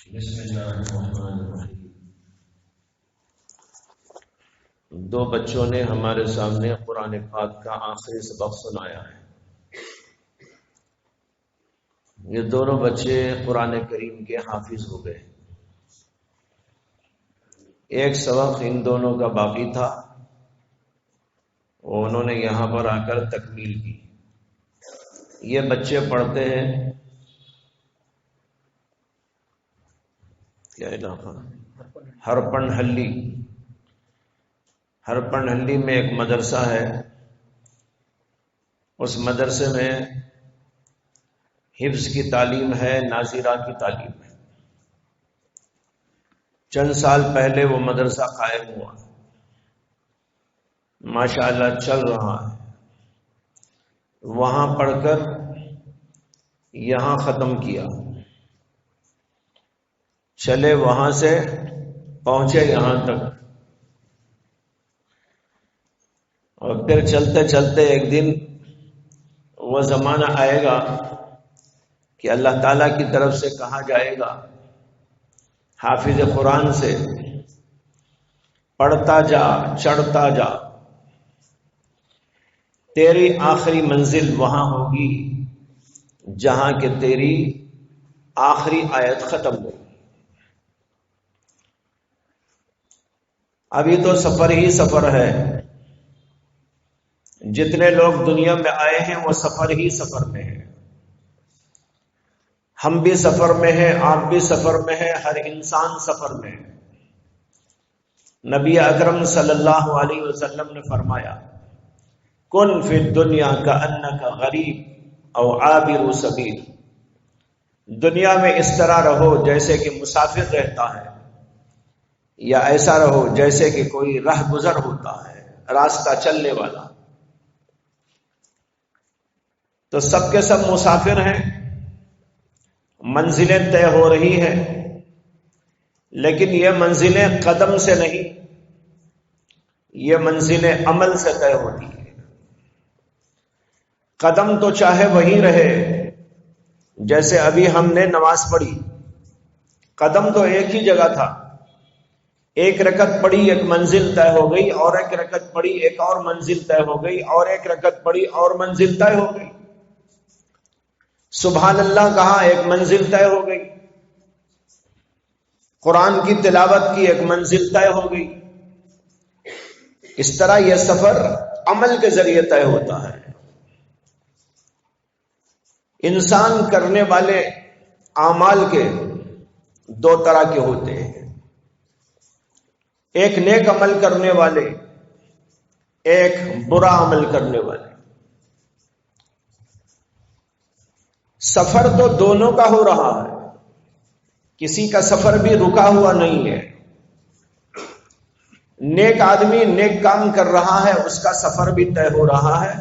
بسم اللہ الرحمن الرحیم۔ دو بچوں نے ہمارے سامنے قرآن پاک کا آخری سبق سنایا ہے۔ یہ دونوں بچے قرآن کریم کے حافظ ہو گئے۔ ایک سبق ان دونوں کا باقی تھا، وہ انہوں نے یہاں پر آ کر تکمیل کی۔ یہ بچے پڑھتے ہیں کیا علاقہ؟ ہرپن ہلی میں ایک مدرسہ ہے۔ اس مدرسے میں حفظ کی تعلیم ہے، ناظرہ کی تعلیم ہے۔ چند سال پہلے وہ مدرسہ قائم ہوا، ماشاءاللہ چل رہا ہے۔ وہاں پڑھ کر یہاں ختم کیا، چلے وہاں سے پہنچے یہاں تک، اور پھر چلتے چلتے ایک دن وہ زمانہ آئے گا کہ اللہ تعالیٰ کی طرف سے کہا جائے گا حافظ قرآن سے، پڑھتا جا، چڑھتا جا، تیری آخری منزل وہاں ہوگی جہاں کہ تیری آخری آیت ختم ہوگی۔ ابھی تو سفر ہی سفر ہے، جتنے لوگ دنیا میں آئے ہیں وہ سفر ہی سفر میں ہیں۔ ہم بھی سفر میں ہیں، آپ بھی سفر میں ہیں، ہر انسان سفر میں ہے۔ نبی اکرم صلی اللہ علیہ وسلم نے فرمایا، کن فی الدنیا کأنک غریب او عابر سبیل، دنیا میں اس طرح رہو جیسے کہ مسافر رہتا ہے، یا ایسا رہو جیسے کہ کوئی راہ گزر ہوتا ہے، راستہ چلنے والا۔ تو سب کے سب مسافر ہیں، منزلیں طے ہو رہی ہیں، لیکن یہ منزلیں قدم سے نہیں، یہ منزلیں عمل سے طے ہوتی ہیں۔ قدم تو چاہے وہی رہے، جیسے ابھی ہم نے نماز پڑھی، قدم تو ایک ہی جگہ تھا، ایک رکعت پڑھی ایک منزل طے ہو گئی، اور ایک رکعت پڑھی ایک اور منزل طے ہو گئی، اور ایک رکعت پڑھی اور منزل طے ہو گئی۔ سبحان اللہ کہا، ایک منزل طے ہو گئی۔ قرآن کی تلاوت کی، ایک منزل طے ہو گئی۔ اس طرح یہ سفر عمل کے ذریعے طے ہوتا ہے۔ انسان کرنے والے اعمال کے دو طرح کے ہوتے ہیں، ایک نیک عمل کرنے والے، ایک برا عمل کرنے والے۔ سفر تو دونوں کا ہو رہا ہے، کسی کا سفر بھی رکا ہوا نہیں ہے۔ نیک آدمی نیک کام کر رہا ہے، اس کا سفر بھی طے ہو رہا ہے۔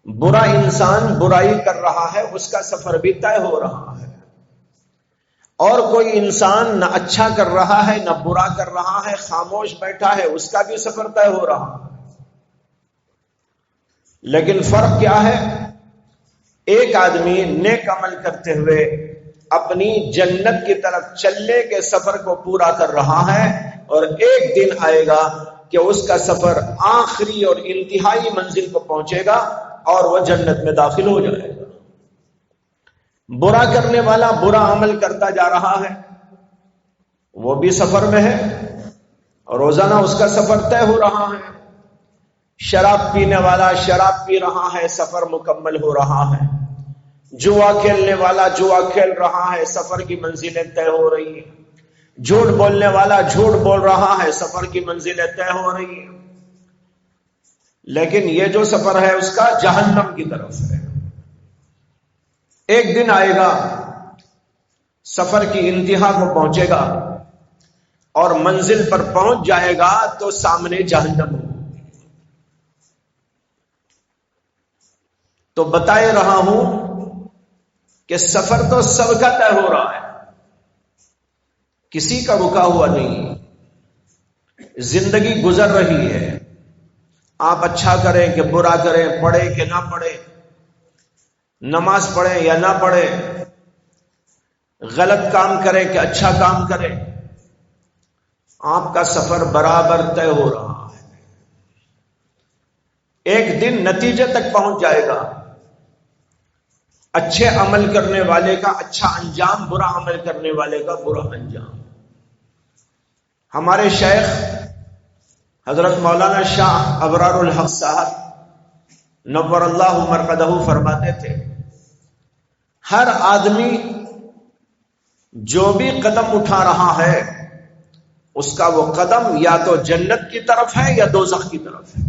برا انسان برائی کر رہا ہے، اس کا سفر بھی طے ہو رہا ہے۔ اور کوئی انسان نہ اچھا کر رہا ہے نہ برا کر رہا ہے، خاموش بیٹھا ہے، اس کا بھی سفر طے ہو رہا ہے۔ لیکن فرق کیا ہے؟ ایک آدمی نیک عمل کرتے ہوئے اپنی جنت کی طرف چلنے کے سفر کو پورا کر رہا ہے، اور ایک دن آئے گا کہ اس کا سفر آخری اور انتہائی منزل کو پہنچے گا اور وہ جنت میں داخل ہو جائے گا۔ برا کرنے والا برا عمل کرتا جا رہا ہے، وہ بھی سفر میں ہے، اور روزانہ اس کا سفر طے ہو رہا ہے۔ شراب پینے والا شراب پی رہا ہے، سفر مکمل ہو رہا ہے۔ جوا کھیلنے والا جوا کھیل رہا ہے، سفر کی منزلیں طے ہو رہی ہیں۔ جھوٹ بولنے والا جھوٹ بول رہا ہے، سفر کی منزلیں طے ہو رہی ہیں۔ لیکن یہ جو سفر ہے اس کا جہنم کی طرف ہے۔ ایک دن آئے گا، سفر کی انتہا کو پہنچے گا، اور منزل پر پہنچ جائے گا تو سامنے جہنم ہو۔ تو بتائے رہا ہوں کہ سفر تو سب کا طے ہو رہا ہے، کسی کا رکا ہوا نہیں۔ زندگی گزر رہی ہے، آپ اچھا کریں کہ برا کریں، پڑھیں کہ نہ پڑھیں، نماز پڑھیں یا نہ پڑھیں، غلط کام کرے کہ اچھا کام کرے، آپ کا سفر برابر طے ہو رہا ہے، ایک دن نتیجے تک پہنچ جائے گا، اچھے عمل کرنے والے کا اچھا انجام، برا عمل کرنے والے کا برا انجام۔ ہمارے شیخ حضرت مولانا شاہ ابرار الحق صاحب نور اللہ مرقدہ فرماتے تھے، ہر آدمی جو بھی قدم اٹھا رہا ہے اس کا وہ قدم یا تو جنت کی طرف ہے یا دوزخ کی طرف ہے۔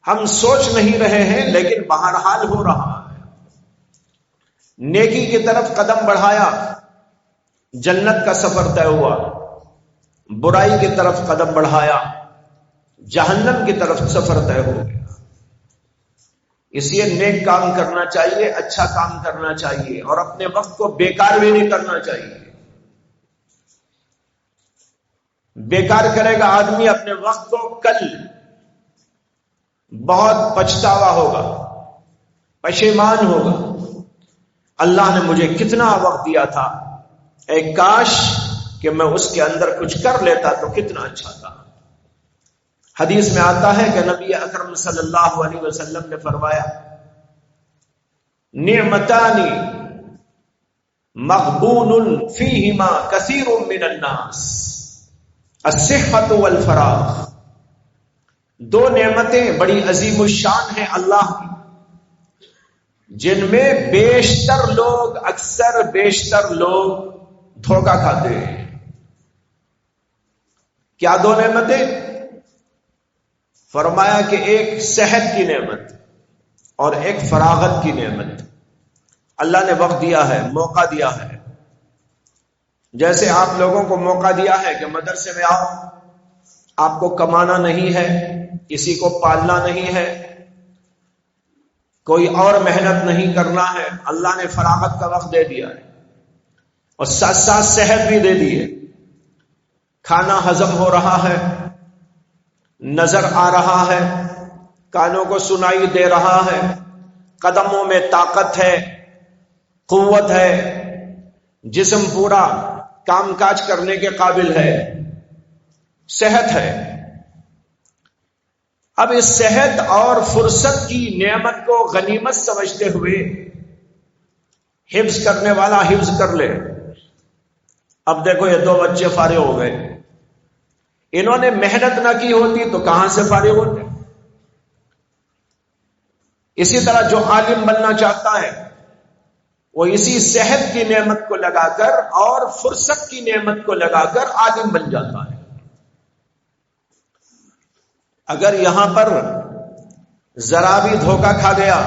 ہم سوچ نہیں رہے ہیں لیکن بہرحال ہو رہا ہے۔ نیکی کی طرف قدم بڑھایا، جنت کا سفر طے ہوا، برائی کی طرف قدم بڑھایا، جہنم کی طرف سفر طے ہو گیا۔ اس لیے نیک کام کرنا چاہیے، اچھا کام کرنا چاہیے، اور اپنے وقت کو بیکار بھی نہیں کرنا چاہیے۔ بیکار کرے گا آدمی اپنے وقت کو، کل بہت پچھتاوا ہوگا، پشیمان ہوگا، اللہ نے مجھے کتنا وقت دیا تھا، اے کاش کہ میں اس کے اندر کچھ کر لیتا تو کتنا اچھا تھا۔ حدیث میں آتا ہے کہ نبی اکرم صلی اللہ علیہ وسلم نے فرمایا، نعمتان مغبون فیہما کثیر من الناس، الصحۃ والفراغ۔ دو نعمتیں بڑی عظیم الشان ہیں اللہ کی، جن میں بیشتر لوگ، اکثر بیشتر لوگ دھوکہ کھاتے ہیں۔ کیا دو نعمتیں؟ فرمایا کہ ایک صحت کی نعمت اور ایک فراغت کی نعمت۔ اللہ نے وقت دیا ہے، موقع دیا ہے، جیسے آپ لوگوں کو موقع دیا ہے کہ مدرسے میں آؤ، آپ کو کمانا نہیں ہے، کسی کو پالنا نہیں ہے، کوئی اور محنت نہیں کرنا ہے، اللہ نے فراغت کا وقت دے دیا ہے، اور ساتھ ساتھ صحت بھی دے دی ہے۔ کھانا ہضم ہو رہا ہے، نظر آ رہا ہے، کانوں کو سنائی دے رہا ہے، قدموں میں طاقت ہے، قوت ہے، جسم پورا کام کاج کرنے کے قابل ہے، صحت ہے۔ اب اس صحت اور فرصت کی نعمت کو غنیمت سمجھتے ہوئے حفظ کرنے والا حفظ کر لے۔ اب دیکھو یہ دو بچے فارغ ہو گئے، انہوں نے محنت نہ کی ہوتی تو کہاں سے فارغ ہوتے؟ اسی طرح جو عالم بننا چاہتا ہے وہ اسی صحت کی نعمت کو لگا کر اور فرصت کی نعمت کو لگا کر عالم بن جاتا ہے۔ اگر یہاں پر ذرا بھی دھوکہ کھا گیا،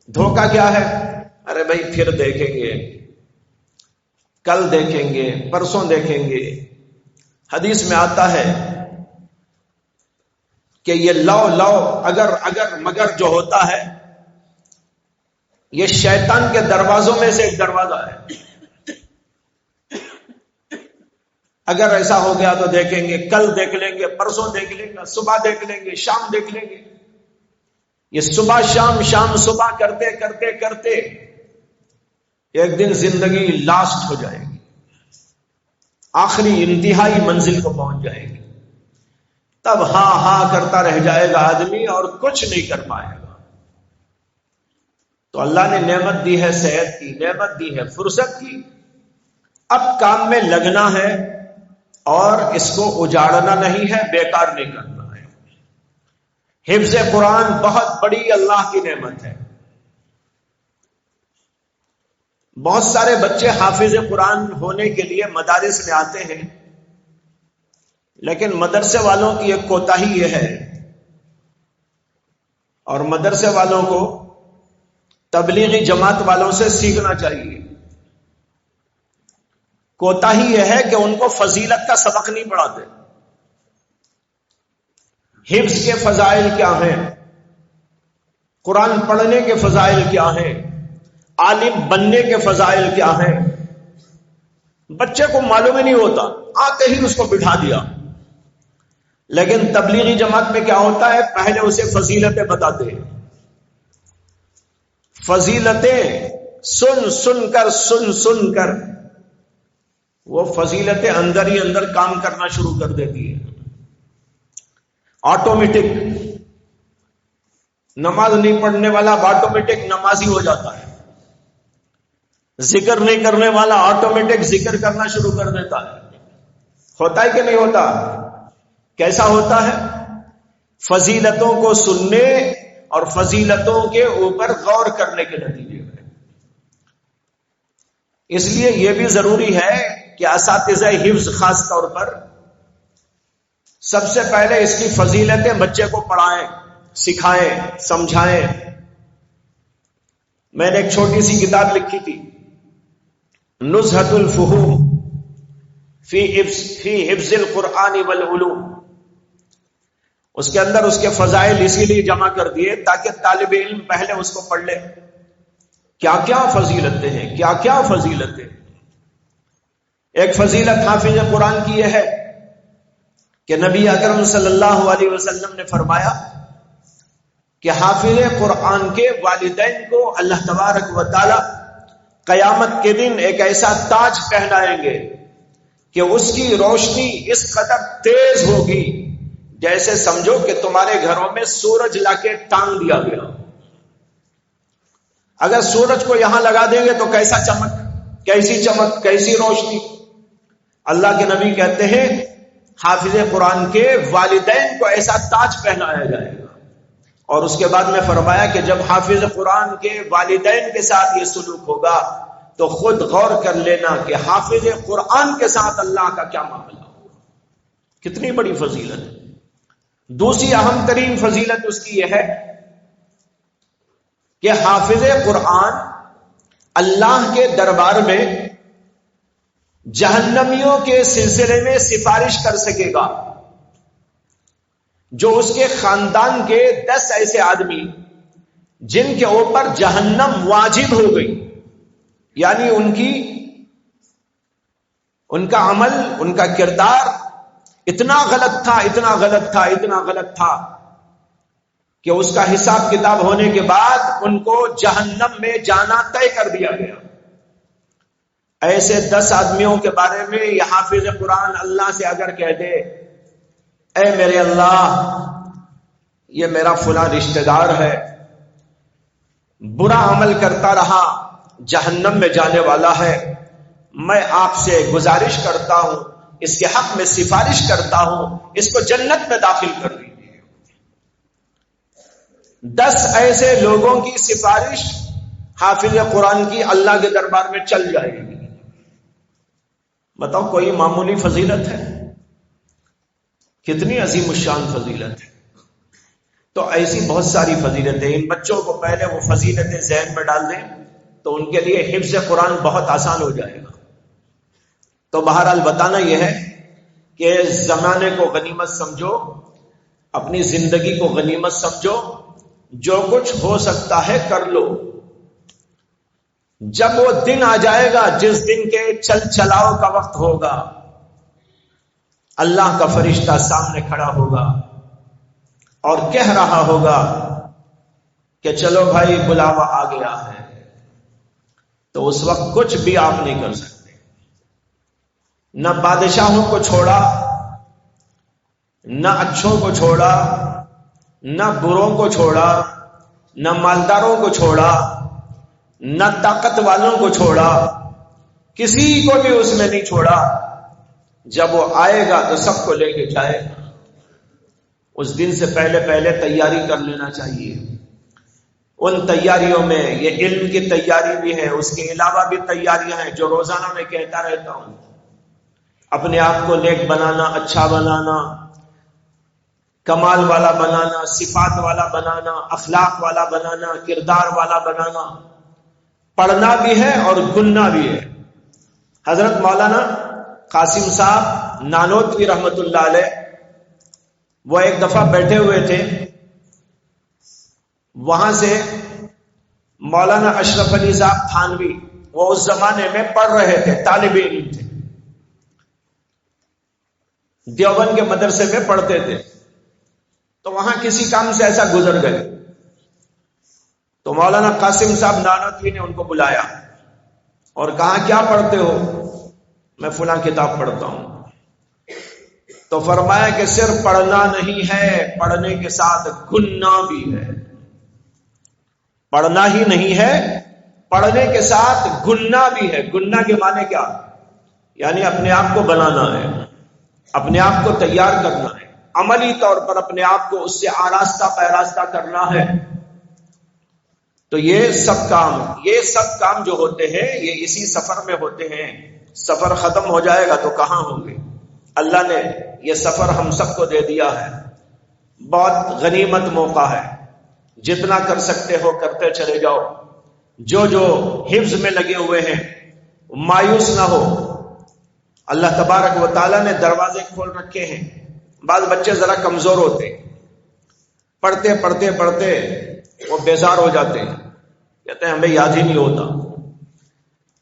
دھوکہ کیا ہے؟ ارے بھائی پھر دیکھیں گے، کل دیکھیں گے، پرسوں دیکھیں گے۔ حدیث میں آتا ہے کہ یہ لو لو اگر مگر جو ہوتا ہے، یہ شیطان کے دروازوں میں سے ایک دروازہ ہے۔ اگر ایسا ہو گیا تو دیکھیں گے، کل دیکھ لیں گے، پرسوں دیکھ لیں گے، صبح دیکھ لیں گے، شام دیکھ لیں گے۔ یہ صبح شام شام صبح کرتے کرتے کرتے ایک دن زندگی لاسٹ ہو جائے گی، آخری انتہائی منزل کو پہنچ جائے گی۔ تب ہاں ہاں کرتا رہ جائے گا آدمی اور کچھ نہیں کر پائے گا۔ تو اللہ نے نعمت دی ہے صحت کی، نعمت دی ہے فرصت کی، اب کام میں لگنا ہے اور اس کو اجاڑنا نہیں ہے، بیکار نہیں کرنا ہے۔ حفظ قرآن بہت بڑی اللہ کی نعمت ہے۔ بہت سارے بچے حافظ قرآن ہونے کے لیے مدارس میں آتے ہیں، لیکن مدرسے والوں کی ایک کوتاہی یہ ہے، اور مدرسے والوں کو تبلیغی جماعت والوں سے سیکھنا چاہیے۔ کوتاہی یہ ہے کہ ان کو فضیلت کا سبق نہیں پڑھاتے۔ حفظ کے فضائل کیا ہیں، قرآن پڑھنے کے فضائل کیا ہیں، عالم بننے کے فضائل کیا ہیں، بچے کو معلوم ہی نہیں ہوتا، آتے ہی اس کو بٹھا دیا۔ لیکن تبلیغی جماعت میں کیا ہوتا ہے، پہلے اسے فضیلتیں بتاتے ہیں، فضیلتیں سن کر وہ فضیلتیں اندر ہی اندر کام کرنا شروع کر دیتی ہے. آٹومیٹک نماز نہیں پڑھنے والا آٹومیٹک نمازی ہو جاتا ہے. ذکر نہیں کرنے والا آٹومیٹک ذکر کرنا شروع کر دیتا ہے. ہوتا ہے کہ نہیں ہوتا؟ کیسا ہوتا ہے؟ فضیلتوں کو سننے اور فضیلتوں کے اوپر غور کرنے کے نتیجے میں. اس لیے یہ بھی ضروری ہے کہ اساتذہ حفظ خاص طور پر سب سے پہلے اس کی فضیلتیں بچے کو پڑھائیں، سکھائیں، سمجھائیں. میں نے ایک چھوٹی سی کتاب لکھی تھی، نزہۃ الفہوم فی حفظ القرآن والعلوم. اس کے اندر اس کے فضائل اسی لیے جمع کر دیے تاکہ طالب علم پہلے اس کو پڑھ لے. کیا کیا فضیلتیں ہیں، کیا کیا فضیلتیں. ایک فضیلت حافظ قرآن کی یہ ہے کہ نبی اکرم صلی اللہ علیہ وسلم نے فرمایا کہ حافظ قرآن کے والدین کو اللہ تبارک و تعالی قیامت کے دن ایک ایسا تاج پہنائیں گے کہ اس کی روشنی اس قدر تیز ہوگی جیسے سمجھو کہ تمہارے گھروں میں سورج لا کے ٹانگ دیا گیا. اگر سورج کو یہاں لگا دیں گے تو کیسا چمک، کیسی چمک، کیسی روشنی. اللہ کے نبی کہتے ہیں حافظ قرآن کے والدین کو ایسا تاج پہنایا جائے گا. اور اس کے بعد میں فرمایا کہ جب حافظ قرآن کے والدین کے ساتھ یہ سلوک ہوگا تو خود غور کر لینا کہ حافظ قرآن کے ساتھ اللہ کا کیا معاملہ ہوگا. کتنی بڑی فضیلت ہے. دوسری اہم ترین فضیلت اس کی یہ ہے کہ حافظ قرآن اللہ کے دربار میں جہنمیوں کے سلسلے میں سفارش کر سکے گا. جو اس کے خاندان کے 10 ایسے آدمی جن کے اوپر جہنم واجب ہو گئی، یعنی ان کا عمل، ان کا کردار اتنا غلط تھا کہ اس کا حساب کتاب ہونے کے بعد ان کو جہنم میں جانا طے کر دیا گیا. ایسے 10 آدمیوں کے بارے میں یہ حافظ قرآن اللہ سے اگر کہہ دے اے میرے اللہ، یہ میرا فلاں رشتہ دار ہے، برا عمل کرتا رہا، جہنم میں جانے والا ہے، میں آپ سے گزارش کرتا ہوں، اس کے حق میں سفارش کرتا ہوں، اس کو جنت میں داخل کر دیجیے. 10 ایسے لوگوں کی سفارش حافظ قرآن کی اللہ کے دربار میں چل جائے گی. بتاؤ کوئی معمولی فضیلت ہے؟ کتنی عظیم الشان فضیلت ہے. تو ایسی بہت ساری فضیلتیں. ان بچوں کو پہلے وہ فضیلتیں ذہن میں ڈال دیں تو ان کے لیے حفظ قرآن بہت آسان ہو جائے گا. تو بہرحال بتانا یہ ہے کہ زمانے کو غنیمت سمجھو، اپنی زندگی کو غنیمت سمجھو، جو کچھ ہو سکتا ہے کر لو. جب وہ دن آ جائے گا جس دن کے چل چلاؤ کا وقت ہوگا، اللہ کا فرشتہ سامنے کھڑا ہوگا اور کہہ رہا ہوگا کہ چلو بھائی بلاوا آ گیا ہے، تو اس وقت کچھ بھی آپ نہیں کر سکتے. نہ بادشاہوں کو چھوڑا، نہ اچھوں کو چھوڑا، نہ بروں کو چھوڑا، نہ مالداروں کو چھوڑا، نہ طاقت والوں کو چھوڑا، کسی کو بھی اس میں نہیں چھوڑا. جب وہ آئے گا تو سب کو لے کے جائے گا. اس دن سے پہلے تیاری کر لینا چاہیے. ان تیاریوں میں یہ علم کی تیاری بھی ہے، اس کے علاوہ بھی تیاریاں ہیں جو روزانہ میں کہتا رہتا ہوں. اپنے آپ کو نیک بنانا، اچھا بنانا، کمال والا بنانا، صفات والا بنانا، اخلاق والا بنانا، کردار والا بنانا. پڑھنا بھی ہے اور گننا بھی ہے. حضرت مولانا قاسم صاحب نانوتوی رحمت اللہ علیہ وہ ایک دفعہ بیٹھے ہوئے تھے، وہاں سے مولانا اشرف علی صاحب تھانوی وہ اس زمانے میں پڑھ رہے تھے، طالب علم تھے، دیوبند کے مدرسے میں پڑھتے تھے. تو وہاں کسی کام سے ایسا گزر گئے تو مولانا قاسم صاحب نانوتوی نے ان کو بلایا اور کہا کیا پڑھتے ہو؟ میں فلاں کتاب پڑھتا ہوں. تو فرمایا کہ صرف پڑھنا نہیں ہے، پڑھنے کے ساتھ گننا بھی ہے. پڑھنا ہی نہیں ہے، پڑھنے کے ساتھ گننا بھی ہے. گننا کے معنی کیا؟ یعنی اپنے آپ کو بنانا ہے، اپنے آپ کو تیار کرنا ہے، عملی طور پر اپنے آپ کو اس سے آراستہ پیراستہ کرنا ہے. تو یہ سب کام جو ہوتے ہیں یہ اسی سفر میں ہوتے ہیں. سفر ختم ہو جائے گا تو کہاں ہوں گے؟ اللہ نے یہ سفر ہم سب کو دے دیا ہے، بہت غنیمت موقع ہے. جتنا کر سکتے ہو کرتے چلے جاؤ. جو حفظ میں لگے ہوئے ہیں مایوس نہ ہو. اللہ تبارک و تعالیٰ نے دروازے کھول رکھے ہیں. بعض بچے ذرا کمزور ہوتے، پڑھتے پڑھتے پڑھتے وہ بیزار ہو جاتے ہیں، کہتے ہیں ہمیں یاد ہی نہیں ہوتا.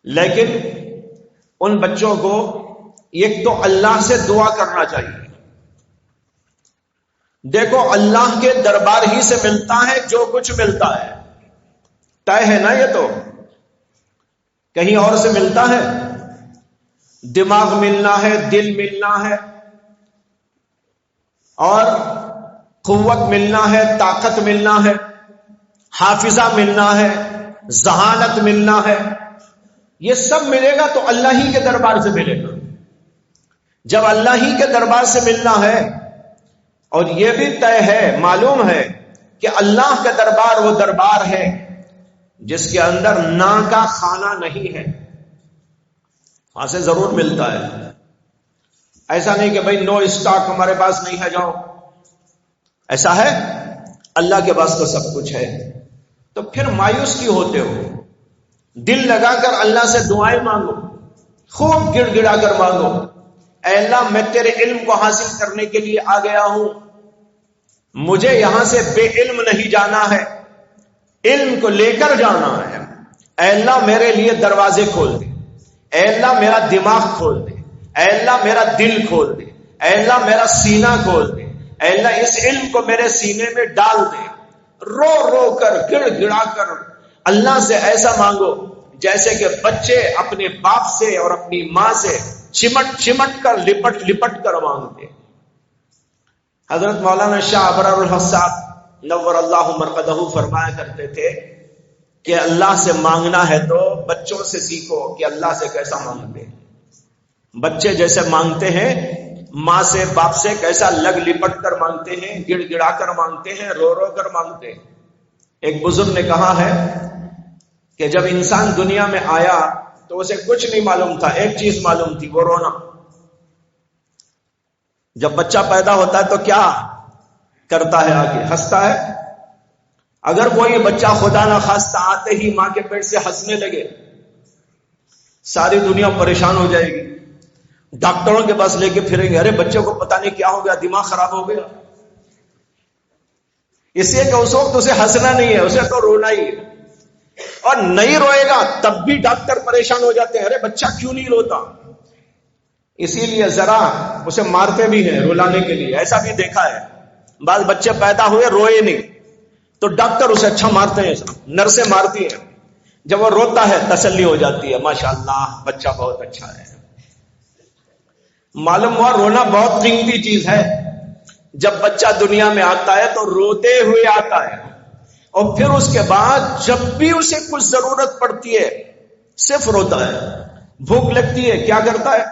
لیکن ان بچوں کو ایک تو اللہ سے دعا کرنا چاہیے. دیکھو اللہ کے دربار ہی سے ملتا ہے جو کچھ ملتا ہے، طے ہے نا. یہ تو کہیں اور سے ملتا ہے؟ دماغ ملنا ہے، دل ملنا ہے، اور قوت ملنا ہے، طاقت ملنا ہے، حافظہ ملنا ہے، ذہانت ملنا ہے. یہ سب ملے گا تو اللہ ہی کے دربار سے ملے گا. جب اللہ ہی کے دربار سے ملنا ہے، اور یہ بھی طے ہے، معلوم ہے کہ اللہ کا دربار وہ دربار ہے جس کے اندر نا کا خانہ نہیں ہے، وہاں سے ضرور ملتا ہے. ایسا نہیں کہ بھئی نو اسٹاک ہمارے پاس نہیں ہے جاؤ. ایسا ہے؟ اللہ کے پاس تو سب کچھ ہے. تو پھر مایوس کیوں ہوتے ہو؟ دل لگا کر اللہ سے دعائیں مانگو، خوب گڑ گڑا کر مانگو. اے اللہ میں تیرے علم کو حاصل کرنے کے لیے آ گیا ہوں، مجھے یہاں سے بے علم نہیں جانا ہے، علم کو لے کر جانا ہے. اے اللہ میرے لیے دروازے کھول دے. اے اللہ میرا دماغ کھول دے. اے اللہ میرا دل کھول دے. اے اللہ میرا سینہ کھول دے. اے اللہ اس علم کو میرے سینے میں ڈال دے. رو رو کر گڑ گڑا کر اللہ سے ایسا مانگو جیسے کہ بچے اپنے باپ سے اور اپنی ماں سے چمٹ چمٹ کر لپٹ لپٹ کر مانگتے. حضرت مولانا شاہ ابرار الحق صاحب نور اللہ مرقدہ فرمایا کرتے تھے کہ اللہ سے مانگنا ہے تو بچوں سے سیکھو کہ اللہ سے کیسا مانگتے ہیں. بچے جیسے مانگتے ہیں ماں سے باپ سے کیسا لگ لپٹ کر مانگتے ہیں، گڑ گڑا کر مانگتے ہیں، رو رو کر مانگتے ہیں. ایک بزرگ نے کہا ہے کہ جب انسان دنیا میں آیا تو اسے کچھ نہیں معلوم تھا، ایک چیز معلوم تھی، وہ رونا. جب بچہ پیدا ہوتا ہے تو کیا کرتا ہے؟ آگے ہنستا ہے. اگر کوئی بچہ خدا نہ خواستہ آتے ہی ماں کے پیٹ سے ہنسنے لگے، ساری دنیا پریشان ہو جائے گی. ڈاکٹروں کے پاس لے کے پھریں گے، ارے بچے کو پتہ نہیں کیا ہو گیا، دماغ خراب ہو گیا. اس لیے کہ اس وقت اسے ہنسنا نہیں ہے، اسے تو رونا ہی ہے. اور نہیں روئے گا تب بھی ڈاکٹر پریشان ہو جاتے ہیں، ارے بچہ کیوں نہیں روتا. اسی لیے ذرا اسے مارتے بھی ہیں رلانے کے لیے. ایسا بھی دیکھا ہے، بعض بچے پیدا ہوئے روئے نہیں تو ڈاکٹر اسے اچھا مارتے ہیں، نرسیں مارتی ہیں. جب وہ روتا ہے تسلی ہو جاتی ہے، ماشاءاللہ بچہ بہت اچھا ہے. معلوم ہوا رونا بہت قیمتی چیز ہے. جب بچہ دنیا میں آتا ہے تو روتے ہوئے آتا ہے، اور پھر اس کے بعد جب بھی اسے کچھ ضرورت پڑتی ہے صرف روتا ہے. بھوک لگتی ہے کیا کرتا ہے؟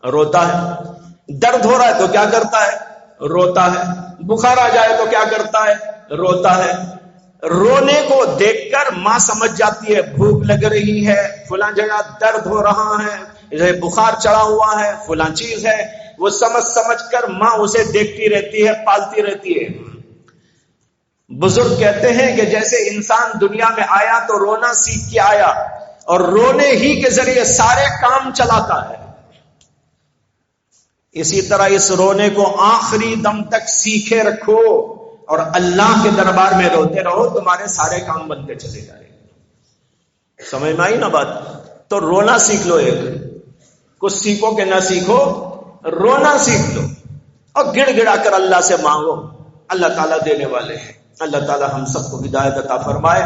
روتا ہے. درد ہو رہا ہے تو کیا کرتا ہے؟ روتا ہے. بخار آ جائے تو کیا کرتا ہے؟ روتا ہے. رونے کو دیکھ کر ماں سمجھ جاتی ہے بھوک لگ رہی ہے، فلاں جگہ درد ہو رہا ہے، بخار چڑھا ہوا ہے، فلاں چیز ہے. وہ سمجھ کر ماں اسے دیکھتی رہتی ہے، پالتی رہتی ہے. بزرگ کہتے ہیں کہ جیسے انسان دنیا میں آیا تو رونا سیکھ کے آیا، اور رونے ہی کے ذریعے سارے کام چلاتا ہے. اسی طرح اس رونے کو آخری دم تک سیکھے رکھو، اور اللہ کے دربار میں روتے رہو، تمہارے سارے کام بنتے چلے جائیں گے. سمجھ میں آئی نا بات؟ تو رونا سیکھ لو. ایک کچھ سیکھو کہ نہ سیکھو، رونا سیکھ لو اور گڑ گڑا کر اللہ سے مانگو. اللہ تعالیٰ دینے والے ہیں. اللہ تعالیٰ ہم سب کو ہدایت عطا فرمائے.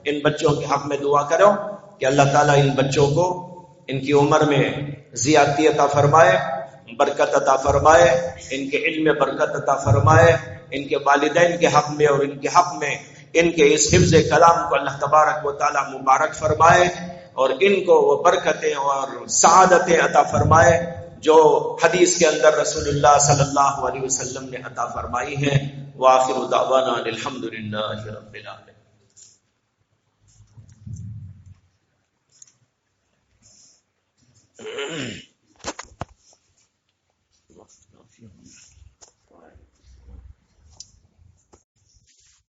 ان بچوں کے حق میں دعا کرو کہ اللہ تعالیٰ ان بچوں کو ان کی عمر میں زیادتی عطا فرمائے، برکت عطا فرمائے، ان کے علم میں برکت عطا فرمائے، ان کے والدین کے حق میں اور ان کے حق میں ان کے اس حفظ کلام کو اللہ تبارک و تعالیٰ مبارک فرمائے، اور ان کو وہ برکتیں اور سعادتیں عطا فرمائے جو حدیث کے اندر رسول اللہ صلی اللہ علیہ وسلم نے عطا فرمائی ہیں۔ وآخر دعوانا الحمدللہ رب العالمین۔